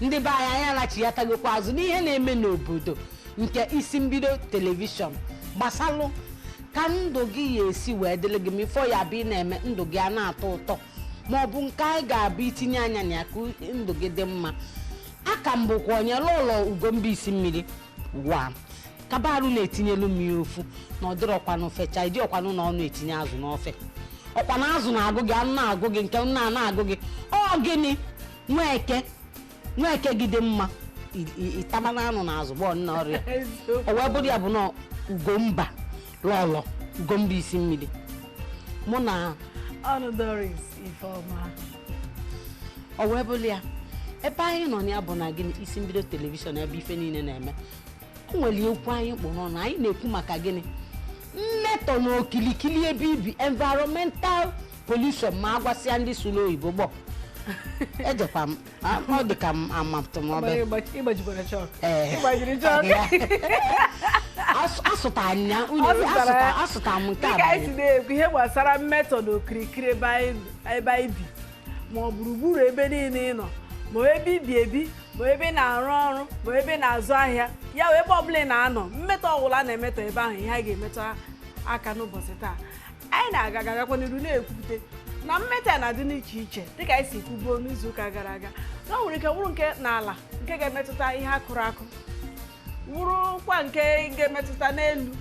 ndị be anyị anachi ya tagokwa azụ n'ihe na-eme n'obodo nke isi mbido telivishọn gbasalụ ka ndụ gị ya esi wee dịrị gị ma ifo ya bụ ị na-eme ndụ gị a na-atọ ụtọ ma ọ bụ nke anyị ga-abụ itinye anya na ya ka ndụ gị dị mma aka m bụkwa onye ụlọ Ugombeisi Mmiri wa kabarụ na-etinyelu m ya ofu na ọ dịrọkwanụ fecha ịdị ọkwanụ na ọnụ etinye azụ n'ofe ọkwa na azụ na-agụ gị anụ na-agụ gị nke nna na-agụ gị ọ gịnị nweke gị dị mma ịtama na anụ na azụ gbọọ nna ọrịa o wee bụrụ ya bụ na Ugomba lọlọ Ugombeisi Mmiri mụ na ọnụ Doris Ifeoma o wee bụrụ ya ebe anyị nọ ya bụ na gịnị isi mbido telivishọn ebe ife niile na-eme o nwere okwu anyị kpọrọ na anyị na-ekwu maka gịnị mmetọ na okilikili ebe ibi environmental pollution ma agwasịa ndị sụrụ oyibo gbọ ejekwa m ọ dị ka m amatụmọbe asụta anya asụta m nke a isi na-ekwu ihe gbasara mmetọ na okirikiri ebe anyị bi ma ọ gburugburu ebe niile ị nọ ma ebe ibi ebi ma ebe na-arụ ọrụ ma ebe na-azụ ahịa ya ebe ọbụla ị na-anọ mmetọ ọbụla na-emetọ ebe ahụ ihe a ga-emetọ aka n'ụbọchị taa anyị na-agagakwa n'iru na-ekwupụte na mmetọ na-adị n'iche iche dịka anyị si kwubuo n'izuụka gara aga na ọ nwere ike wụrụ nke n'ala nke ga-emetụta ihe akụrụ akụ wụrụkwa nke ga-emetụta n'elu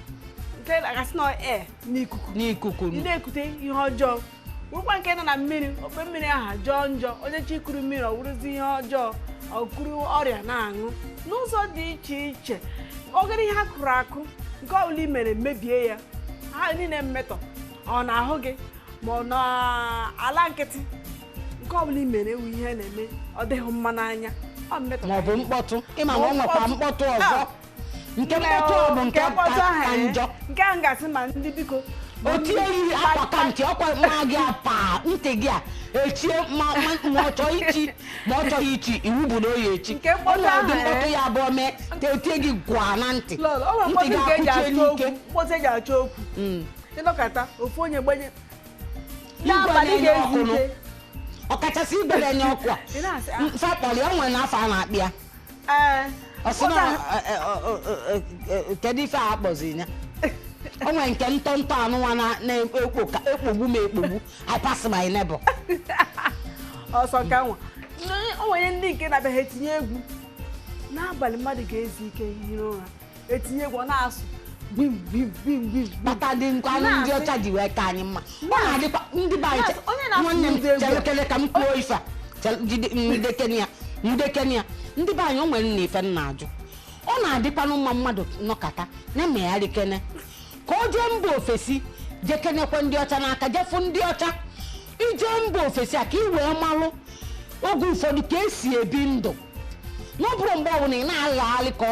nke agasị na n'ikuku ị na-ekute ihe ọjọọ wụrụkwa nke nọ na mmiri okpe mmiri ahụ jọọ njọ onye chi kuru mmiri ọ wụrụzi ihe ọjọọ ọkuru ọrịa na-aṅụ n'ụzọ dị iche iche ogere ihe akụrụ akụ nke ọbụla i mere mebie ya ha niile mmetọ ọ na-ahụ gị ma ọ n'ala nkịtị nke ọbụla i mere ewu ihe na-eme ọ dịghị mma n'anya ọ mmetọ ma ọ bụ mkpọtụ ịma na ọ nwekwa mkpọtụ ọzọ nke mkpọtụ ọ bụ nke ka njọ nke ahụ gasị ma ndị biko otu eyi akwa ka ntị ọkwa nwa gị apa ntị gị a echie ma ọ chọọ ichi ma ọ chọghị ichi iwu bụ na oyi echi ọnọdụ mkpọtụ ya abụọ mee otie gị gwa na ntị ntị gị akwụchie n'ike mkpọtụ eji achọ okwu ịnọkọta ofu onye gbenye n'abalị ga-ezu ike ọkachasị igwe na-enye ọkụ a mfakpọrọ ya nwere n'afọ a na-akpị ya ọsịna kedu ife a akpọzi ya o nwere nke ntọntọ anụnwa na-ekpogbu m ekpogbu I pass my neighbor ọsọ ka nwa o nwere ndị nke na-abịa etinye egwu n'abalị mmadụ ga-ezu ike hiri ụra etinye egwu ọ na-asụ bim bim bim bim kpata dị nkwanụ ndị ọcha ji wee ka anyị mma ọ na-adịkwa ndị be anyị nwanne m chelekele ka m kwuo ife a ndekene ya ndị be anyị o nwere nna ife nna ajụ ọ na-adịkwanụ mma mmadụ nọkata na-emegharị kene ka o jee mba ofesi jekenekwe ndị ọcha n'aka jefu ndị ọcha ije mba ofesi a ka ị wee malụ oge ụfọdụ ka esi ebi ndụ n'ọbụrụ mgbe ọbụla ị na-agagharị ka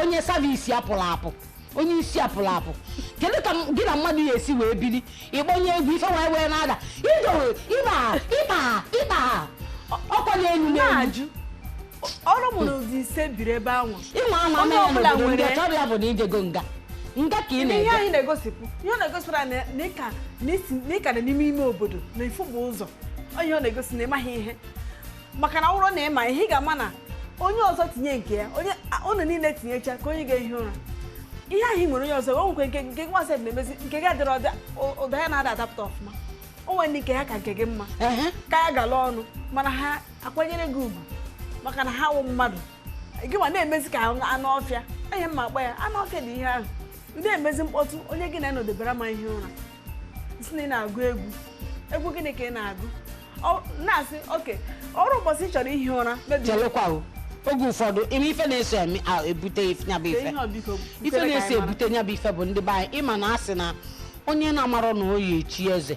onye savisi apụrụ apụ onye isi apụrụ apụ kedu ka gị na mmadụ ya esi wee biri ịgbanye egwu ife wee na-ada idowe ịba ọkwa n'elu na-ajụ ọrụ mụrụ ụdị ise biri ebe ahụ ịnwa anwa mee ya n'obodo ndị ọcha ya bụ na ijego nga ka ị ihe anyị na-egosipụ ihe ọ na-egosipụta na ịka dị n'ime obodo na ifu bụ ụzọ ihe ọ na-egosi na ịmaghị ihe maka na ụrọ na ịma ihe ị ga-ama na onye ọzọ tinye nke ya ụnụ niile tinyecha ka onye ga-ehi ụra ihe ahụ nwere onye ọzọ o nwekwe nke nwa na-emezi nke gị adịrọ ụda ya na-ada adapụta ọfụma o nwere ndị nke ha ka nke gị mma ka ya gala ọnụ mana ha akwanyere gị ugwu maka na ha wụ mmadụ gị ma na-emezi ka anụ ọfịa ihe mma akpa ya anụ ọfịa dị ihe ahụ ndị emezi mkpọtụ onye gị na-enọdebere ma ihe ụra si na ị na-agụ egwu gịnị ka ị na-agụ na-asị oke ọrụ ụbọchị ị chọrọ ihi ụra chelekwa oge ụfọdụ ime ife na-eso ebute nyabụ ife na-eso ebute nyabụ ife bụ ndị be anyị ịma na asị na onye na-amarọ na oyi echi eze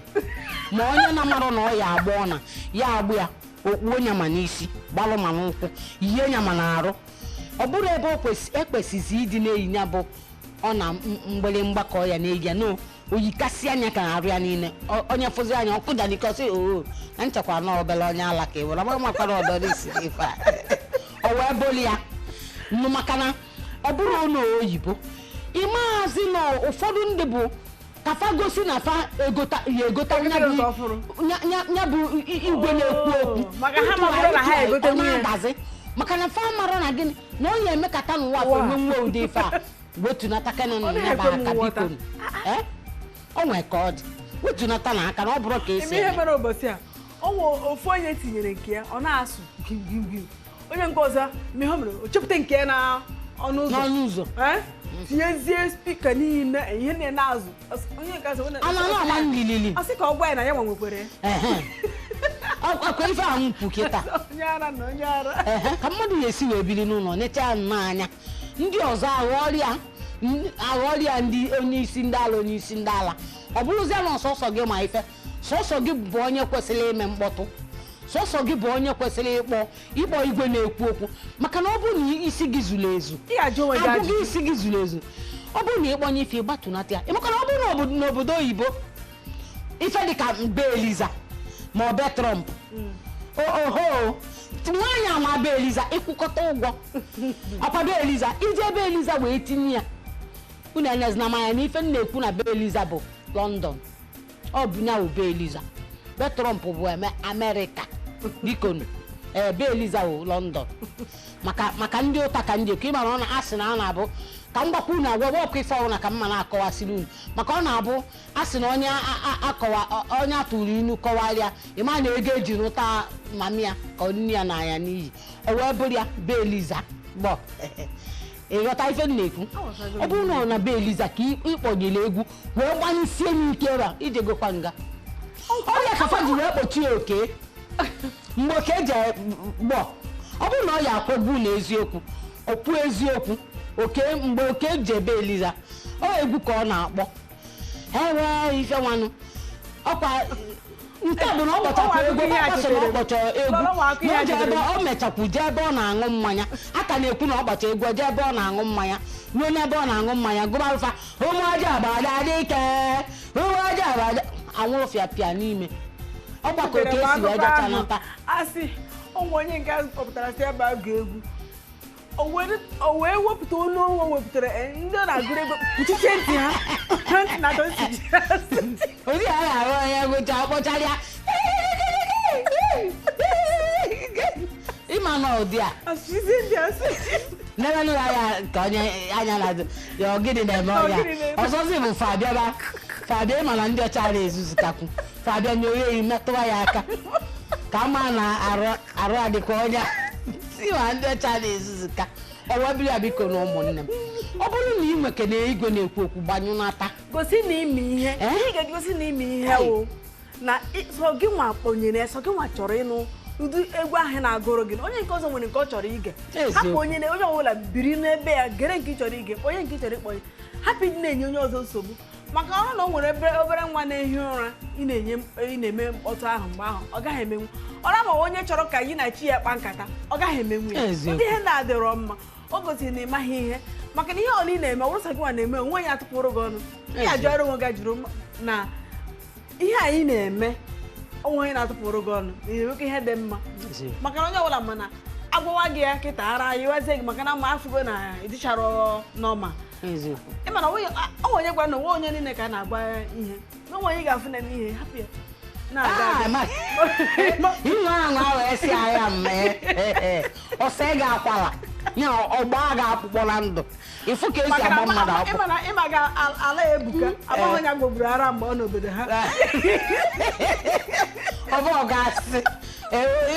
ma onye na-amarọ na ọ ya agba ọna ya agbụ ya okpuo nyama n'isi gbalụ ma n'ụkwụ yie nyama na-arụ ọ bụrụ ebe ekwesịzi ịdị na-eyi ya bụ ọ na mgbịrịmgba ka ọ ya na-eyi ya na oyikasị anya ka na-arụ ya niile onye fụzi anya ọkụjanikọsị oo na nchekwa na obele onye ala ka ewere ma makwara ọdọ isi ife a o wee boli ya maka na ọ bụrụ na oyibo ịmaazi na ụfọdụ ndị bụ ka fa gosi na fa egota nya bụ igwe na-ekwu okwu maka ha mabụrụ na ha egote nwunye maka na fa mara na gịnị na onye emekata n'ụwa afọ nwe ụdị ife a wetunata kana na ya ba aka biko o nwee ka ọ dị wetunata na aka na ọ bụrụ ka esi ihe mere ụbọchị a ofu onye tinyere nke ya ọ na-asụ gimgimgim onye nke ọzọ ihe o mere o chepụta nke ya na ọnụ ụzọ tinyezie spika niile ihe na-azụ onye nke azụ ama nlilili asị ka ọ gwa ya na ya nwekwere akwa ife ahụ mpụ kịta onye ara na onye ara ka mmadụ na-esi wee biri n'ụlọ necha n'anya ndị ọzọ aghọrịa ndị onye isi ndị ala ọ bụrụzie na sọsọ gị ma ife sọsọ gị bụ onye kwesịrị ime mkpọtụ sọsọ gị bụ onye kwesịrị ịkpọ igwe na-ekwu okwu maka na ọ bụrụ na isi gị zuru ezu abụghị isi gị zuru ezu ọ bụrụ na ịkpọnye ife ịgbatunata ya maka na ọ bụrụ n'obodo oyibo ife dịka mbe Eliza ma ọ be Trump oho nwaanyị ama be Eliza ịkwụkọta ụgwọ akwado Eliza ije ebe Eliza wee tinye ya unu anyazị na manya na ife m na-ekwu na be Eliza bụ London ọ bụ nya be Eliza be Trump bụ Amerịka biko be Eliza bụ London maka ndị ụta ka ndị ịmara ọ na-asị na a na-abụ ka m gwakwa unu agwa ọkụ ife ọbụla ka mma na-akọwasịrị unu maka ọ na-abụ asị na onye atụrụ inu kọwarịa ịma na ego eji rụta mami ya ka nne ya na ya n'iyi o wee bụrụ ya be Eliza gbọ ịghọta ife m na-ekwu ọ bụrụ na ọ na be Eliza ka ịkpọnyere egwu wee gbanyesie n'ike ebe a ije gokwa nga ọrịa kafa ji wee kpochie oke mgbe oke je gbọ ọ bụrụ na ọ ya akwụgbu na eziokwu okwu eziokwu mgbe oke ji ebe Eliza ọ egwu ka ọ na-akpọ ewe ife nwanụ ọkwa nke bụ na ọ kpọchakwa egwu ọkpọcha egwu o mechakwu jee ebe ọ na-aṅụ mmanya aka na-ekwu na ọ kpọcha egwu jee ebe ọ na-aṅụ mmanya ruo n'ebe ọ na-aṅụ mmanya gụbarụfa ụmụaja agbada dike ụmụaja agbada anwụrụfịa pịa n'ime ọ gbakọ ka esi wee jecha nata asị ụmụ onye nke kpọpụtara si ebe a ga-egwu o wee wepụta onu onwe wepụtara ndị ọ na-agụrụ ego kpuchiche ntị ha ntị na ụdị a na-arụ onye gụcha ọkpọcharịa ịma na ụdị a nebenụ ya ka onye anya na ya ọgịdị na-eme ọya ọzọzi bụ Fabia mana ndị ọcha na-ezuzukakwu Fabia nye onye yi metụwa ya aka ka ma na arụ adịkwa onye ma ndị ọcha na-ezuzuka ọwebiri ya biko na ụmụnne m ọ bụrụ na ị nweke na igwe na-ekwu okwu gbanyụ n'ata gosi na ime ihe ị ga-egosi na ime ihe o na sọ gị nwa kpọnyere sọ gị nwa chọrọ ịnụ ụdị egwu ahụ na-agụrụ gị onye nke ọzọ nwere nke ọ chọrọ ige hapụ onye ọbụla biri n'ebe ya gere nke ị chọrọ ige onye nke ị chọrọ ịkpọnye hapụ ịdị na-enye onye ọzọ nsogbu maka ọrụ na o nwere obere nwa na-ehi ụra ị na-eme mkpọtụ ahụ mgbe ahụ ọ gaghị emenwu ọra ma onye chọrọ ka gị na chi ya kpa nkata ọ gaghị emenwu ya ndị ihe na-adịrọ mma o gosiri na ịmaghị ihe maka na ihe ọ niile na-eme ọbụrụ sa gị nwa na-eme onwe ya atụpụrụ gị ọnụ ya jụọrọ onwe gị jụrụ na ihe anyị na-eme onwe onye na-atụpụrụ gị ọnụ na-emekwa ihe dị mma maka na onye ọbụla mana agwawa gị ya kịta ara anyị wezie gị maka na ma afụgo na ịdịchara n'ọma ịmana onye gwa na onwe onye niile ka a na-agba ihe na onwe onye ga-afụ na ihe hapụ ya ihe ahụ wee si agha ọsọ ị ga-akwala nye ọgba ga-akpụkpọ na ndụ ifu ka esi agba mmadụ akwụ ịma ga ala ebuka agbaghị onye gbogburu ara mgbe ọ n'obodo ha ọ bụ ọgasị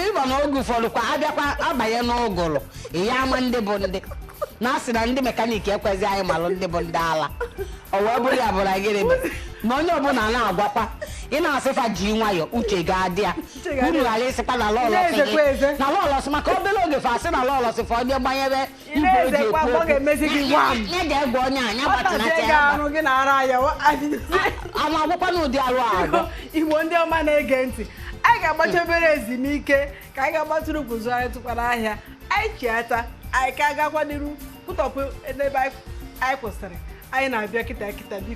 ịma na oge ụfọdụ kwa abịakwa abanye n'ụgụrụ ihe ama ndị bụ ndị na-asị na ndị mekaniki ekwezi anyị malụ ndị bụ ndị ala o wee bụrụ ya bụla gịnị ma onye ọbụla na-agwakwa ị na-asịfa ji nwayọ uche ga-adị ya unu ghara ịsịkwa na lọlọsị maka obere oge fa asị na lọlọsị fa onye gbanyere igwe o ji ekwu okwu nye ga-egwe onye anya gbatinata ama agwụkwa na ụdị arụ agwọ Igbo ndị ọma na-ege ntị anyị ga-agbacha obere ezumike ka anyị ga-agbatụrụ kwụzụ anyị tụkwara ahịa anyị chiata anyị ka gakwa n'iru kwụtọpụ ebe anyị kwụsịrị anyị na-abịa kịta biko